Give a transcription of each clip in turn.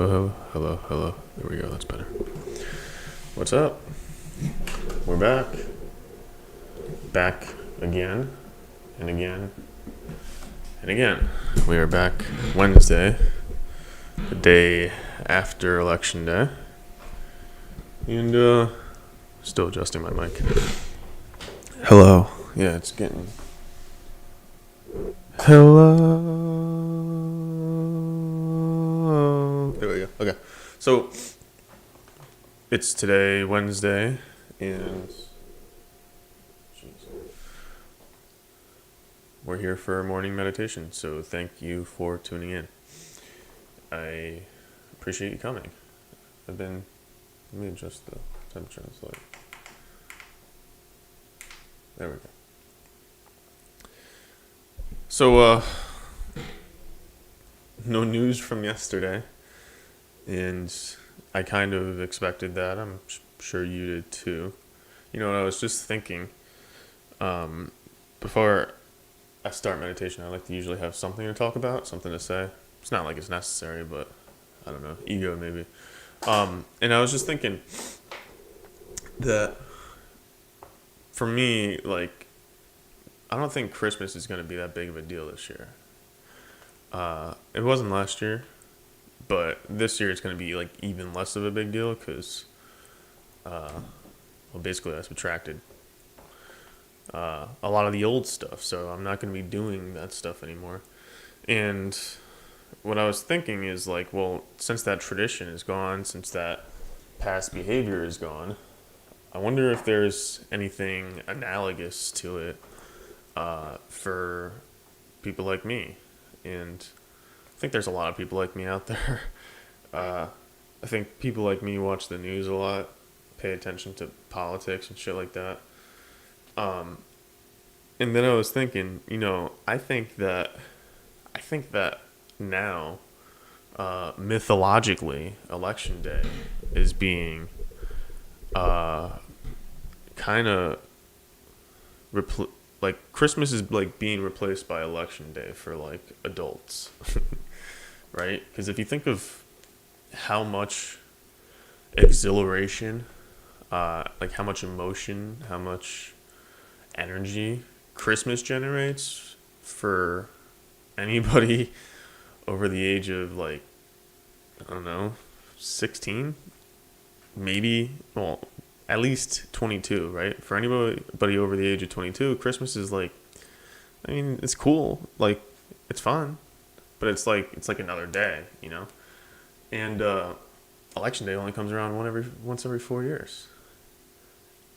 Oh, hello, hello. There we go. That's better. What's up? We're back. Back again and again and again. We are back Wednesday, the day after Election Day. And, still adjusting my mic. Hello. Yeah, it's getting. Hello. There we go. Okay. So, it's today, Wednesday, and we're here for morning meditation. So, thank you for tuning in. I appreciate you coming. Let me adjust the temperature on this light. There we go. So, no news from yesterday, and I kind of expected that. I'm sure you did too. You know, I was just thinking, before I start meditation, I like to usually have something to talk about, something to say. It's not like it's necessary, but I don't know, ego maybe. And I was just thinking that for me, like, I don't think Christmas is going to be that big of a deal this year. It wasn't last year, but this year it's going to be like even less of a big deal because, well, basically I subtracted a lot of the old stuff, so I'm not going to be doing that stuff anymore. And what I was thinking is like, well, since that tradition is gone, since that past behavior is gone, I wonder if there's anything analogous to it for people like me. And I think there's a lot of people like me out there. I think people like me watch the news a lot, pay attention to politics and shit like that. And then I was thinking, you know, I think that now, mythologically, Election Day is being kind of like Christmas is like being replaced by Election Day for like adults, right? Because if you think of how much exhilaration, like how much emotion, how much energy Christmas generates for anybody over the age of like, I don't know, 16, maybe, well, at least 22, right? For anybody over the age of 22, Christmas is like, I mean, it's cool, like it's fun, but it's like another day, you know. And Election Day only comes around once every 4 years,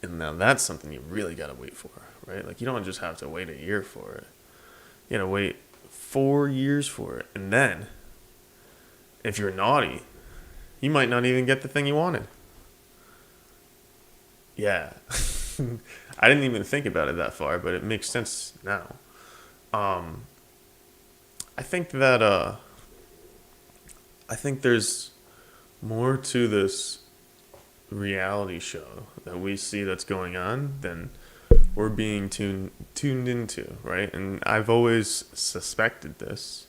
and now that's something you really gotta wait for, right? Like you don't just have to wait a year for it; you gotta wait 4 years for it, and then if you're naughty, you might not even get the thing you wanted. Yeah. I didn't even think about it that far, but it makes sense now. Um, I think that I think there's more to this reality show that we see that's going on than we're being tuned into, right? And I've always suspected this,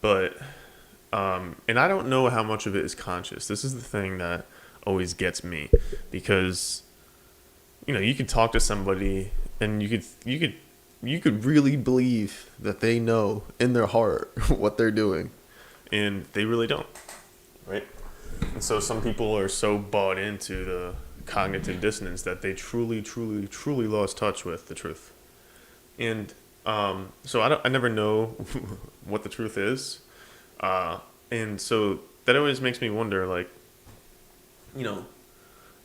but and I don't know how much of it is conscious. This is the thing that always gets me because you know, you could talk to somebody and you could really believe that they know in their heart what they're doing, and they really don't, right? And so some people are so bought into the cognitive dissonance that they truly, truly, truly lost touch with the truth. And so I never know what the truth is, and so that always makes me wonder, like, you know,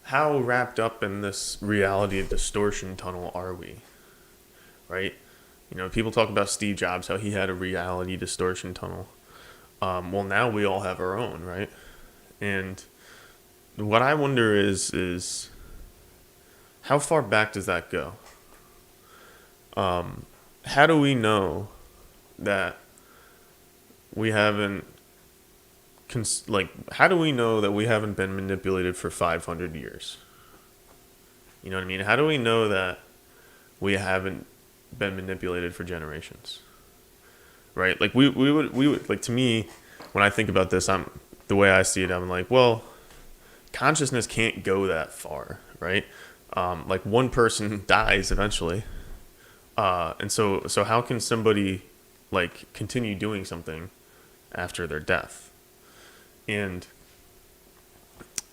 how wrapped up in this reality distortion tunnel are we, right? You know, people talk about Steve Jobs, how he had a reality distortion tunnel. Well, now we all have our own, right? And what I wonder is how far back does that go? How do we know that we haven't how do we know that we haven't been manipulated for 500 years? You know what I mean? How do we know that we haven't been manipulated for generations? Right? Like we would like, to me, when I think about this, the way I see it, I'm like, well, consciousness can't go that far, right? Like one person dies eventually, and so how can somebody like continue doing something after their death? And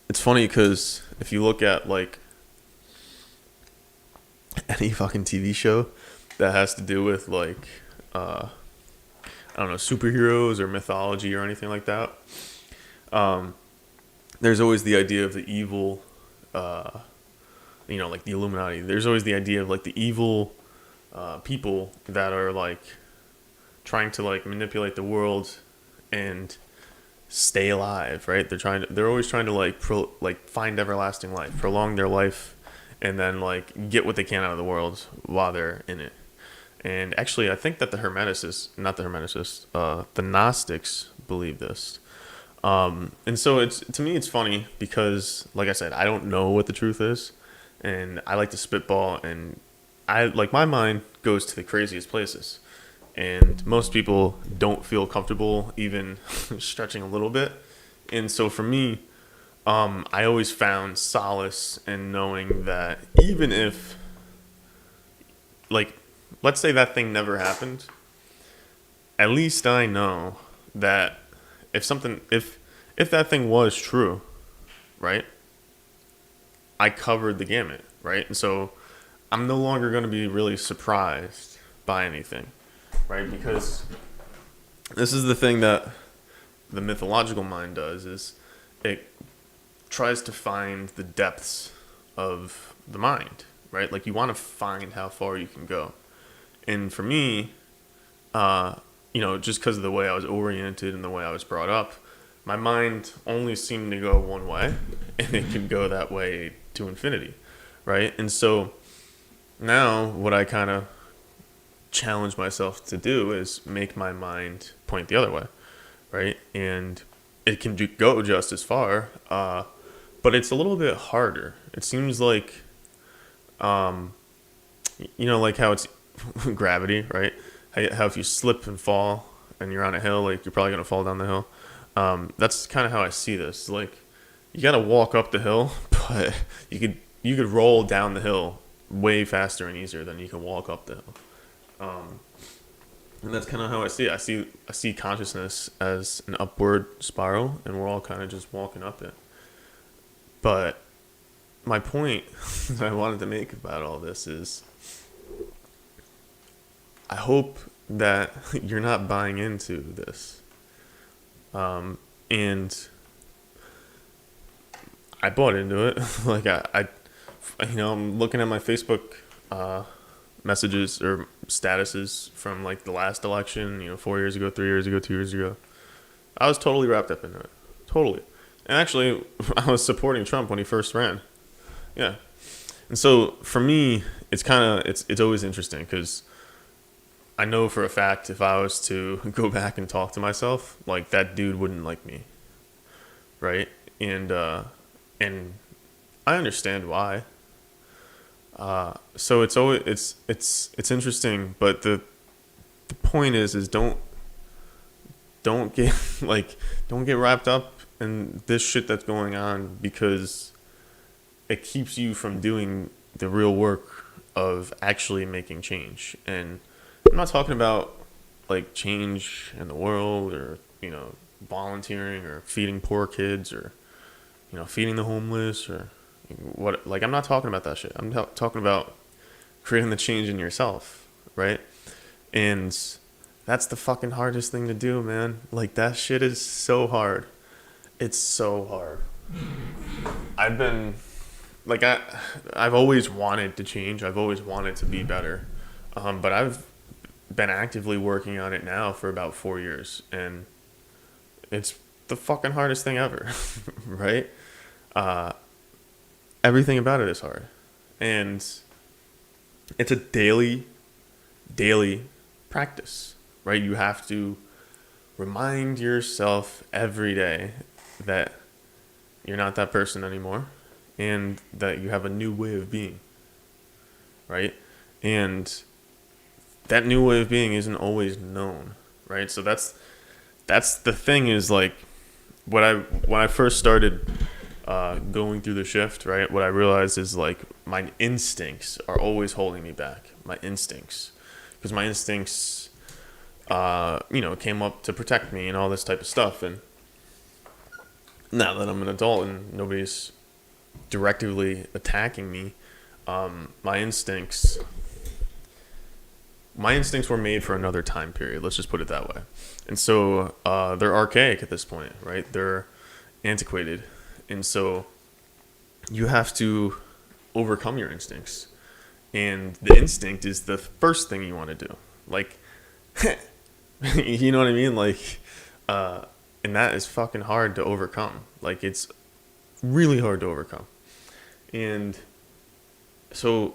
it's funny because if you look at like any fucking TV show that has to do with like I don't know, superheroes or mythology or anything like that, there's always the idea of the evil, like the Illuminati. There's always the idea of like the evil people that are like trying to like manipulate the world and stay alive, right? They're always trying to like find everlasting life, prolong their life, and then like get what they can out of the world while they're in it. And actually, I think that the Gnostics believe this. And so to me, it's funny because, like I said, I don't know what the truth is, and I like to spitball, and my mind goes to the craziest places, and most people don't feel comfortable even stretching a little bit. And so for me, I always found solace in knowing that even if, like, let's say that thing never happened, at least I know that if that thing was true, right? I covered the gamut, right? And so I'm no longer going to be really surprised by anything, right? Because this is the thing that the mythological mind does, is it tries to find the depths of the mind, right? Like you want to find how far you can go. And for me, just because of the way I was oriented and the way I was brought up, my mind only seemed to go one way, and it could go that way to infinity, right? And so now what I kind of challenge myself to do is make my mind point the other way, right? And it can go just as far, but it's a little bit harder. It seems like, like how it's gravity, right? How if you slip and fall and you're on a hill, like you're probably gonna fall down the hill. That's kind of how I see this. Like you gotta walk up the hill, but you could roll down the hill way faster and easier than you can walk up the hill. And that's kind of how I see it. I see consciousness as an upward spiral, and we're all kind of just walking up it. But my point that I wanted to make about all this is, I hope that you're not buying into this. And I bought into it. Like I'm looking at my Facebook messages or statuses from like the last election, 4 years ago, 3 years ago, 2 years ago. I was totally wrapped up in it. Totally. And actually, I was supporting Trump when he first ran. Yeah. And so for me, it's always interesting because I know for a fact if I was to go back and talk to myself, like that dude wouldn't like me. Right? And I understand why. So it's always it's interesting, but the point is don't get don't get wrapped up in this shit that's going on, because it keeps you from doing the real work of actually making change. And I'm not talking about like change in the world, or volunteering, or feeding poor kids, or feeding the homeless, or what. Like, I'm not talking about that shit. I'm talking about creating the change in yourself, right? And that's the fucking hardest thing to do, man. Like, that shit is so hard. It's so hard. I've always wanted to change. I've always wanted to be better. But I've been actively working on it now for about 4 years, and it's the fucking hardest thing ever, right? Everything about it is hard, and it's a daily practice, right? You have to remind yourself every day that you're not that person anymore, and that you have a new way of being, right? And that new way of being isn't always known, right? So that's the thing, is like, when I first started going through the shift, right, what I realized is like my instincts are always holding me back. My instincts, because my instincts, came up to protect me and all this type of stuff. And now that I'm an adult and nobody's directly attacking me, my instincts were made for another time period. Let's just put it that way. And so they're archaic at this point, right? They're antiquated. And so you have to overcome your instincts. And the instinct is the first thing you want to do. Like, you know what I mean? Like, and that is fucking hard to overcome. Like, it's really hard to overcome. And so,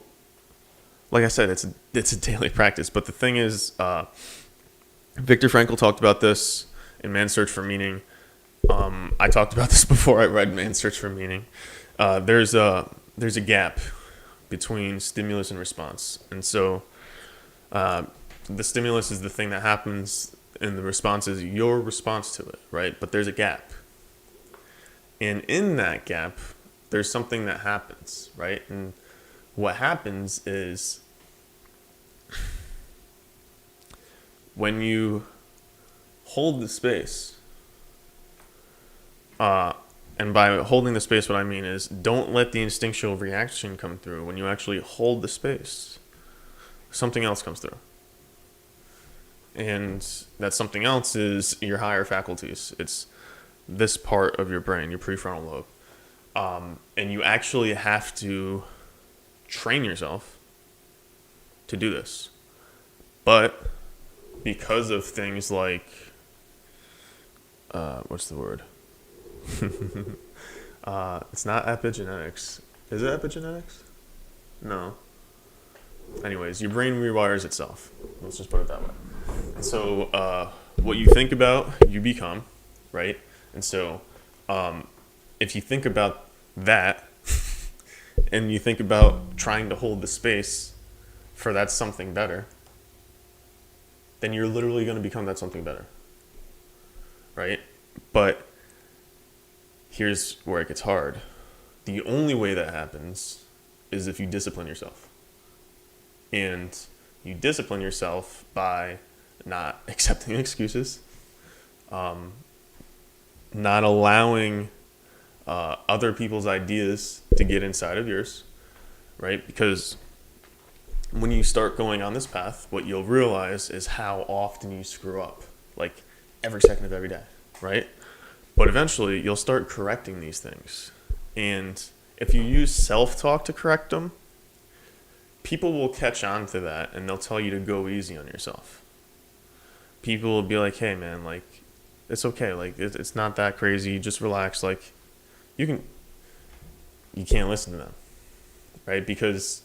like I said, it's a daily practice. But the thing is, Viktor Frankl talked about this in Man's Search for Meaning. I talked about this before I read Man's Search for Meaning. There's a gap between stimulus and response. And so the stimulus is the thing that happens and the response is your response to it, right? But there's a gap. And in that gap, there's something that happens, right? And what happens is when you hold the space, and by holding the space, what I mean is don't let the instinctual reaction come through. When you actually hold the space, something else comes through. And that something else is your higher faculties. It's this part of your brain, your prefrontal lobe. And you actually have to train yourself to do this. But because of things like, what's the word? It's not epigenetics. Is it epigenetics? No. Anyways, your brain rewires itself. Let's just put it that way. And so what you think about, you become, right? And so if you think about that and you think about trying to hold the space for that something better, then you're literally going to become that something better, right? But here's where it gets hard. The only way that happens is if you discipline yourself. And you discipline yourself by not accepting excuses, not allowing other people's ideas to get inside of yours, right? Because when you start going on this path, what you'll realize is how often you screw up, like every second of every day, right? But eventually you'll start correcting these things. And if you use self-talk to correct them, people will catch on to that and they'll tell you to go easy on yourself. People will be like, hey man, like, it's okay. Like, it's not that crazy. You just relax. Like, you can't listen to them, right? Because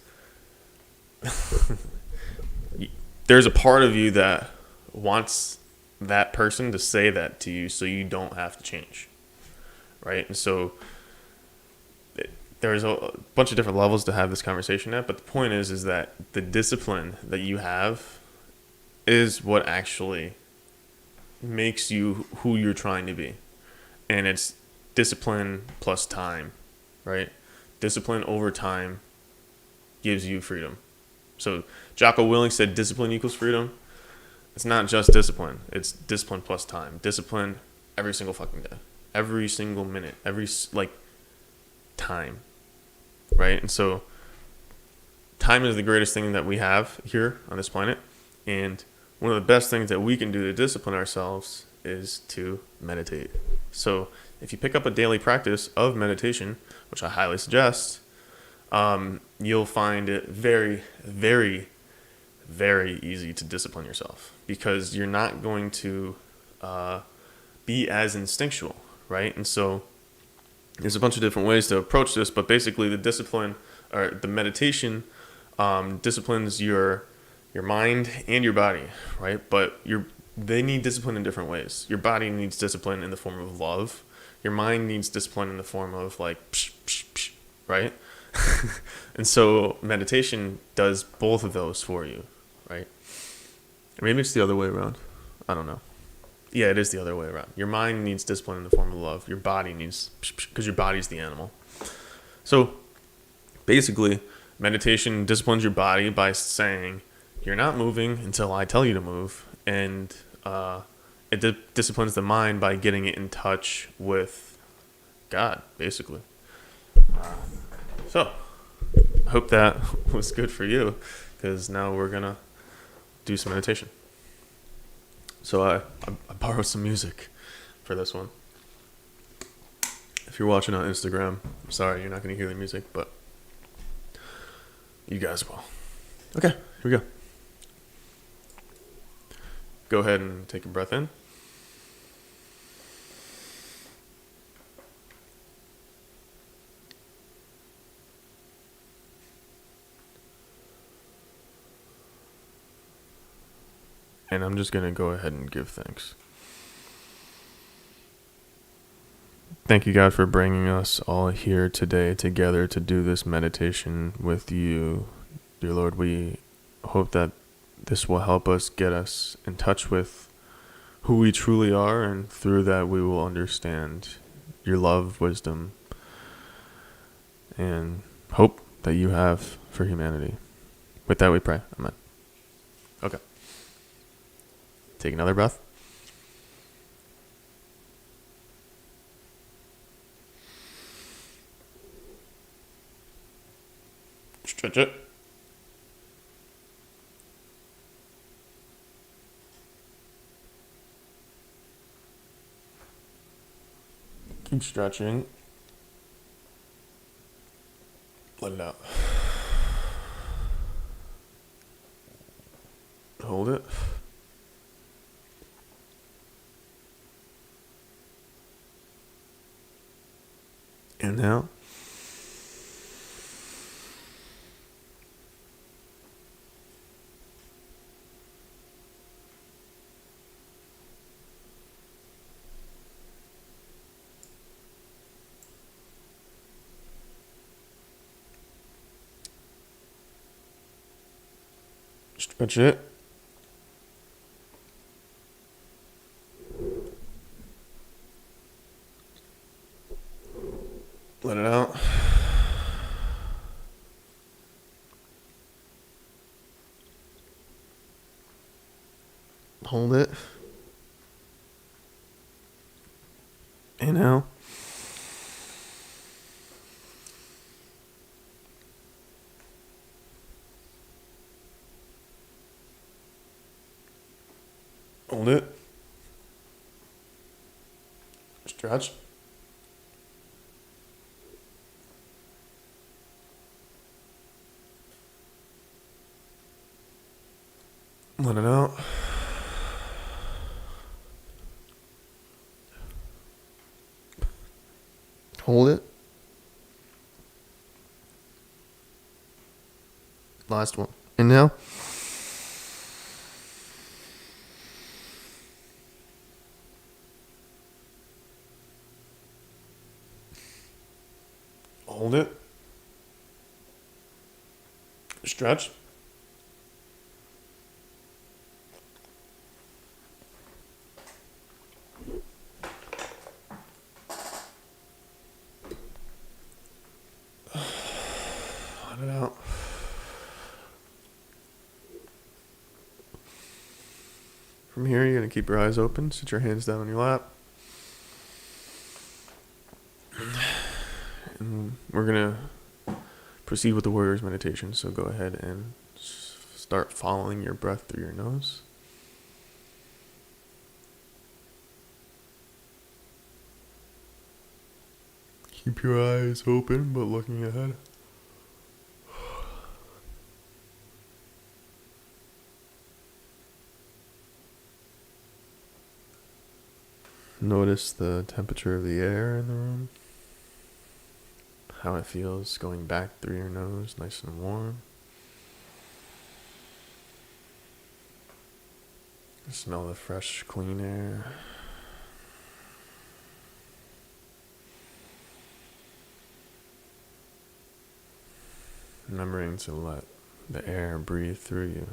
there's a part of you that wants that person to say that to you so you don't have to change, right? And so there's a bunch of different levels to have this conversation at, but the point is that the discipline that you have is what actually makes you who you're trying to be. And it's discipline plus time, right? Discipline over time gives you freedom. So Jocko Willink said discipline equals freedom. It's not just discipline. It's discipline plus time. Discipline every single fucking day. Every single minute. Every, time. Right? And so time is the greatest thing that we have here on this planet. And one of the best things that we can do to discipline ourselves is to meditate. So if you pick up a daily practice of meditation, which I highly suggest, you'll find it very, very, very easy to discipline yourself because you're not going to be as instinctual, right? And so there's a bunch of different ways to approach this, but basically the discipline or the meditation disciplines your mind and your body, right? But they need discipline in different ways. Your body needs discipline in the form of love. Your mind needs discipline in the form of like, psh, psh, psh, right? And so meditation does both of those for you, right? Or maybe it's the other way around. I don't know. Yeah, it is the other way around. Your mind needs discipline in the form of love. Your body needs, because your body's the animal. So basically, meditation disciplines your body by saying, you're not moving until I tell you to move. And it disciplines the mind by getting it in touch with God, basically. So I hope that was good for you, because now we're going to do some meditation. So I borrowed some music for this one. If you're watching on Instagram, I'm sorry you're not going to hear the music, but you guys will. Okay, here we go. Go ahead and take a breath in. And I'm just going to go ahead and give thanks. Thank you, God, for bringing us all here today together to do this meditation with you. Dear Lord, we hope that this will help us get us in touch with who we truly are, and through that we will understand your love, wisdom, and hope that you have for humanity. With that we pray. Amen. Okay. Take another breath. Stretch it. Keep stretching. Let it out. Hold it. Inhale. Stretch it. Let it out. Hold it. Inhale. Hold it. Stretch. Let it out. Hold it. Last one. Inhale. Hold it. Stretch. Let it out. From here, you're going to keep your eyes open. Sit your hands down on your lap. And we're going to proceed with the warrior's meditation. So go ahead and start following your breath through your nose. Keep your eyes open, but looking ahead. Notice the temperature of the air in the room. How it feels going back through your nose, nice and warm. Smell the fresh, clean air. Remembering to let the air breathe through you.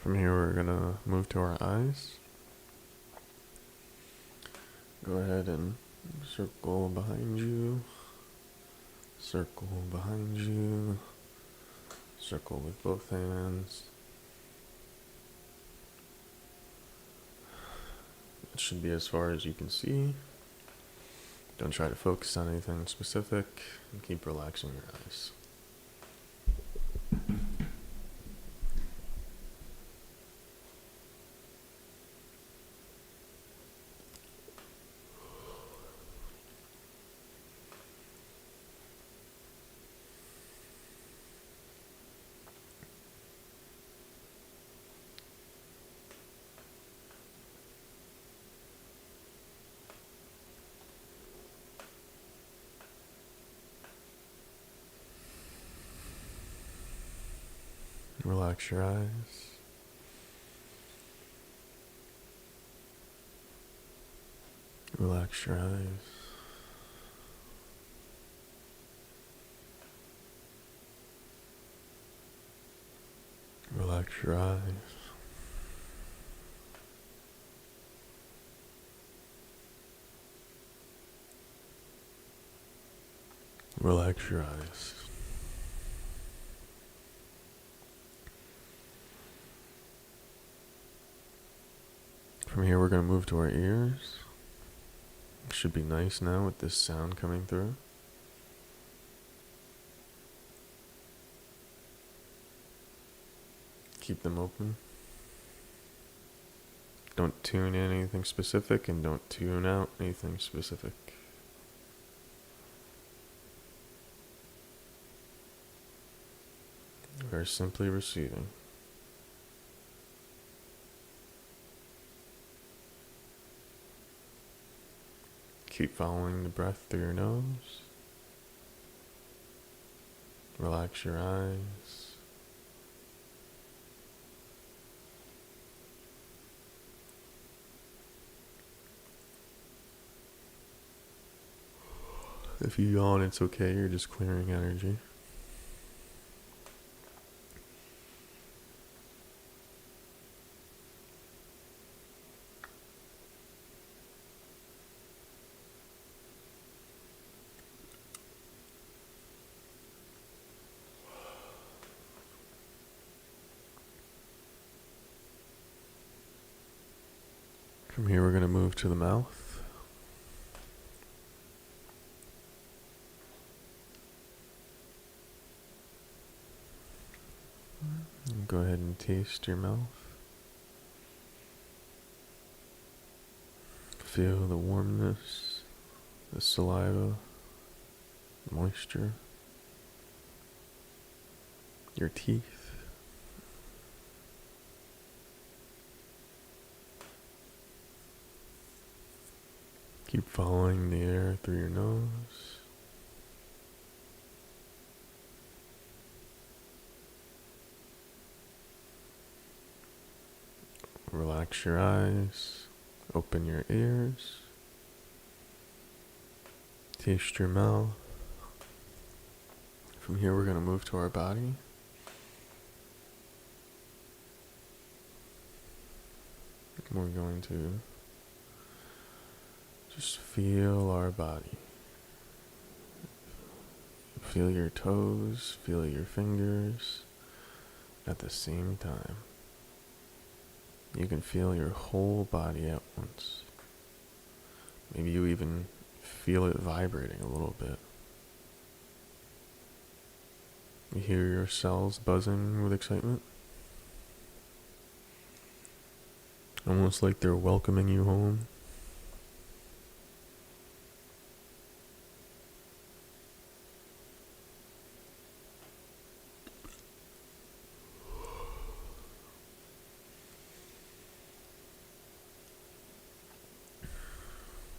From here, we're gonna move to our eyes. Go ahead and circle behind you, circle behind you, circle with both hands. It should be as far as you can see. Don't try to focus on anything specific, and keep relaxing your eyes. Relax your eyes. Relax your eyes. Relax your eyes. Relax your eyes. From here, we're going to move to our ears. It should be nice now with this sound coming through. Keep them open. Don't tune in anything specific and don't tune out anything specific. We're simply receiving. Keep following the breath through your nose. Relax your eyes. If you yawn, it's okay. You're just clearing energy. From here, we're going to move to the mouth. Go ahead and taste your mouth. Feel the warmness, the saliva, the moisture, your teeth. Keep following the air through your nose. Relax your eyes, open your ears, taste your mouth. From here, we're going to move to our body. We're going to just feel our body. Feel your toes, feel your fingers at the same time. You can feel your whole body at once. Maybe you even feel it vibrating a little bit. You hear your cells buzzing with excitement. Almost like they're welcoming you home.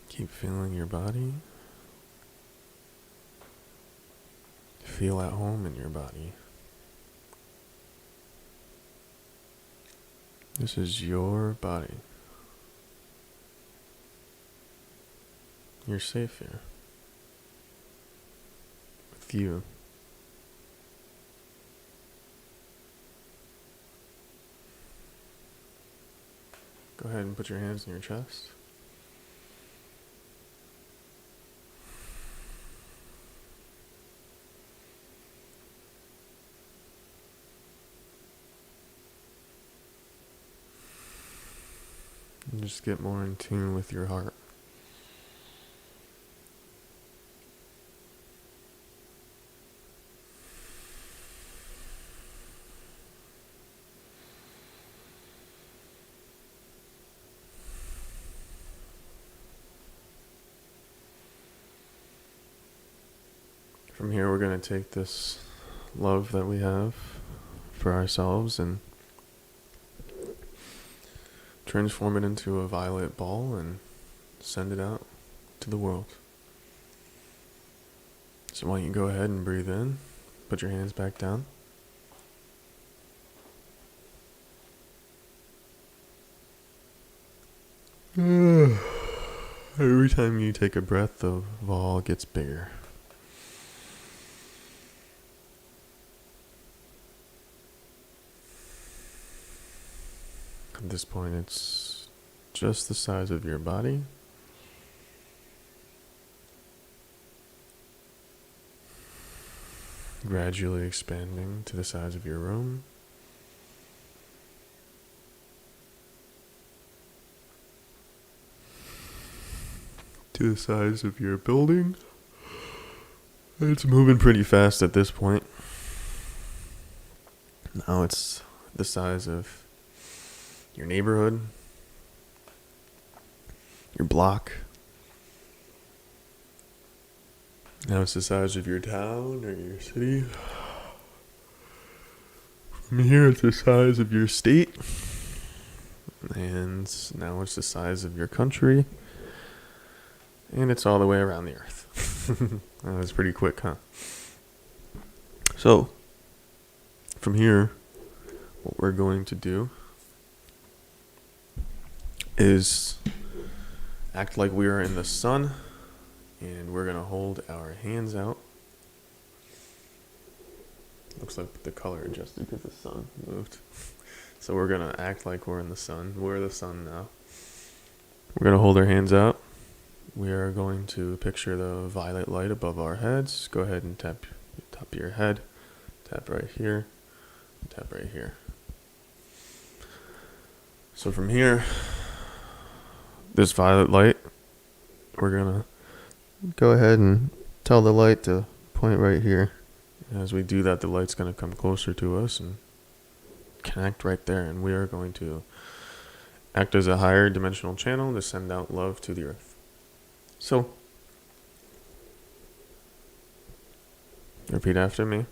Keep feeling your body. Feel at home in your body. This is your body. You're safe here. With you. Go ahead and put your hands in your chest. And just get more in tune with your heart. From here, we're going to take this love that we have for ourselves and transform it into a violet ball and send it out to the world. So why don't you go ahead and breathe in, put your hands back down. Every time you take a breath, the ball gets bigger. At this point, it's just the size of your body. Gradually expanding to the size of your room. To the size of your building. It's moving pretty fast at this point. Now it's the size of your neighborhood, your block. Now it's the size of your town or your city. From here, it's the size of your state. And now it's the size of your country. And it's all the way around the earth. That was pretty quick, huh? So, from here, what we're going to do is act like we are in the sun, and we're going to hold our hands out. Looks like the color adjusted because the sun moved. So we're going to act like we're in the sun. We're the sun now. We're going to hold our hands out. We are going to picture the violet light above our heads. Go ahead and tap the top of your head. Tap right here. Tap right here. So from here, this violet light, we're going to go ahead and tell the light to point right here. As we do that, the light's going to come closer to us and connect right there. And we are going to act as a higher dimensional channel to send out love to the earth. So, repeat after me.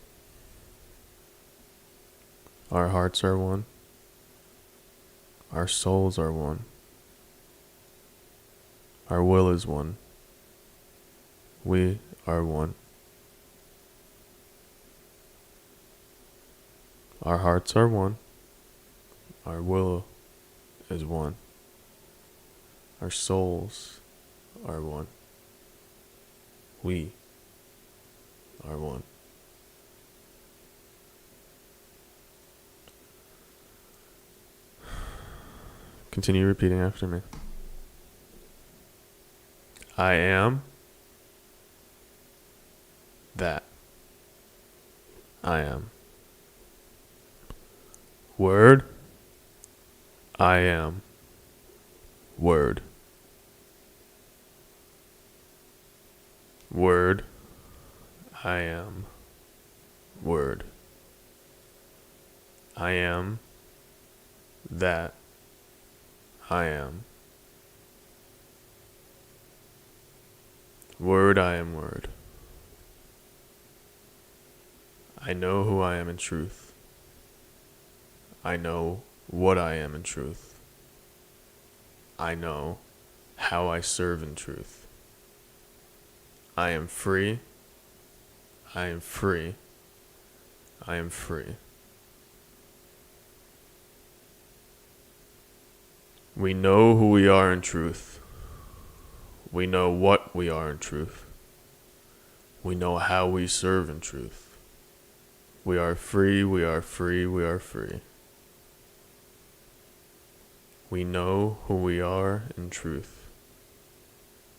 Our hearts are one. Our souls are one. Our will is one. We are one. Our hearts are one. Our will is one. Our souls are one. We are one. Continue repeating after me. I am that. I am. Word. I am. Word. Word. I am. Word. I am that. I am. Word, I am word. I know who I am in truth. I know what I am in truth. I know how I serve in truth. I am free. I am free. I am free. We know who we are in truth. We know what we are in truth. We know how we serve in truth. We are free, we are free, we are free. We know who we are in truth.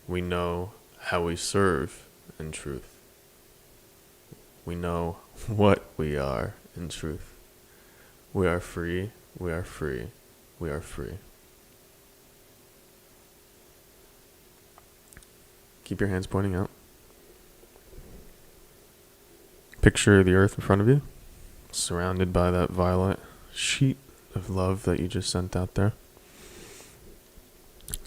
We know how we serve in truth. We know what we are in truth. We are free, we are free, we are free. Keep your hands pointing out. Picture the earth in front of you, surrounded by that violet sheet of love that you just sent out there.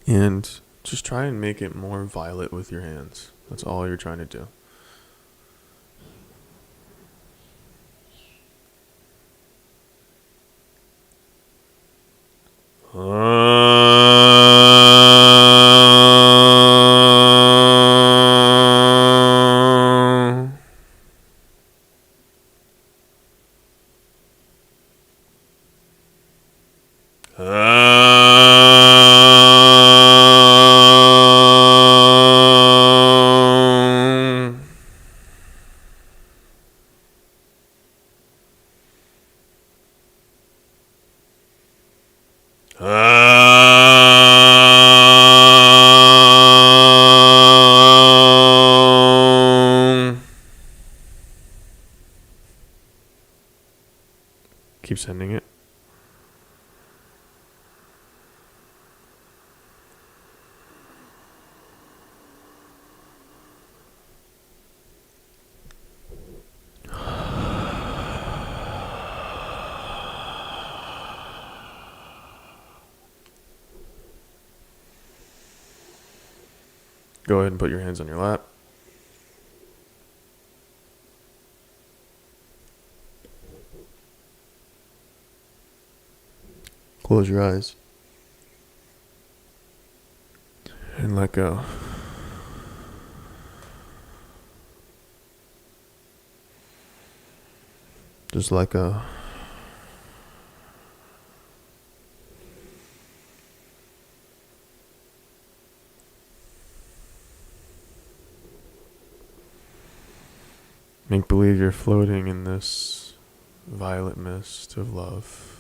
And just try and make it more violet with your hands. That's all you're trying to do. Keep sending it. Go ahead and put your hands on your lap. Close your eyes. And let go. Just let go. Make believe you're floating in this violet mist of love.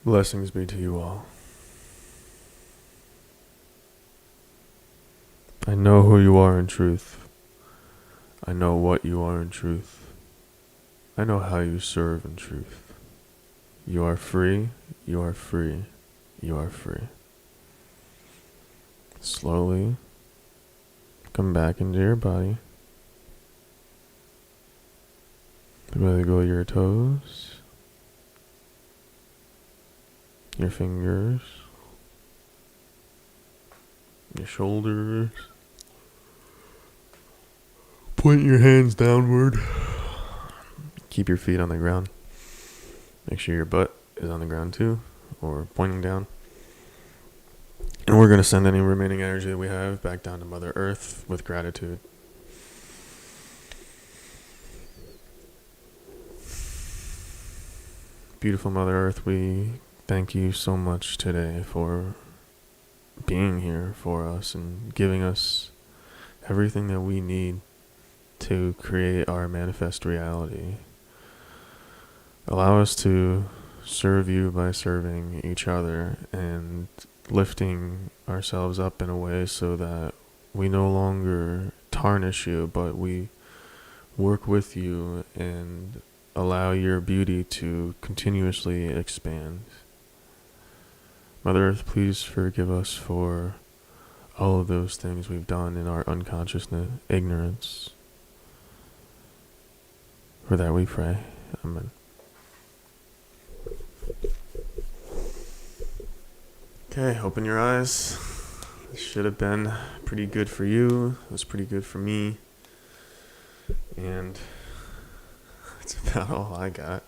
Blessings be to you all. I know who you are in truth. I know what you are in truth. I know how you serve in truth. You are free, you are free, you are free. Slowly come back into your body. Wiggle your toes. your fingers, your shoulders. Point your hands downward. Keep your feet on the ground. Make sure your butt is on the ground too, or pointing down. And we're going to send any remaining energy that we have back down to Mother Earth with gratitude. Beautiful Mother Earth, we thank you so much today for being here for us and giving us everything that we need to create our manifest reality. Allow us to serve you by serving each other and lifting ourselves up in a way so that we no longer tarnish you, but we work with you and allow your beauty to continuously expand. Mother Earth, please forgive us for all of those things we've done in our unconsciousness, ignorance. For that we pray. Amen. Okay, open your eyes. This should have been pretty good for you. It was pretty good for me. And that's about all I got.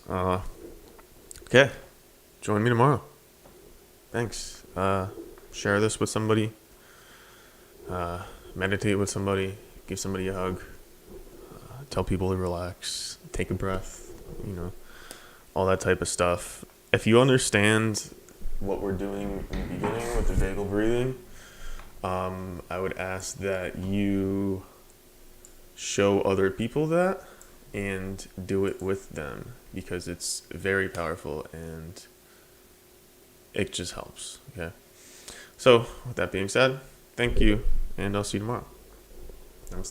Okay, join me tomorrow. Thanks. Share this with somebody. Meditate with somebody. Give somebody a hug. Tell people to relax. Take a breath. All that type of stuff. If you understand what we're doing in the beginning with the vagal breathing, I would ask that you show other people that and do it with them, because it's very powerful and it just helps. Okay. So with that being said, thank you, and I'll see you tomorrow. Namaste.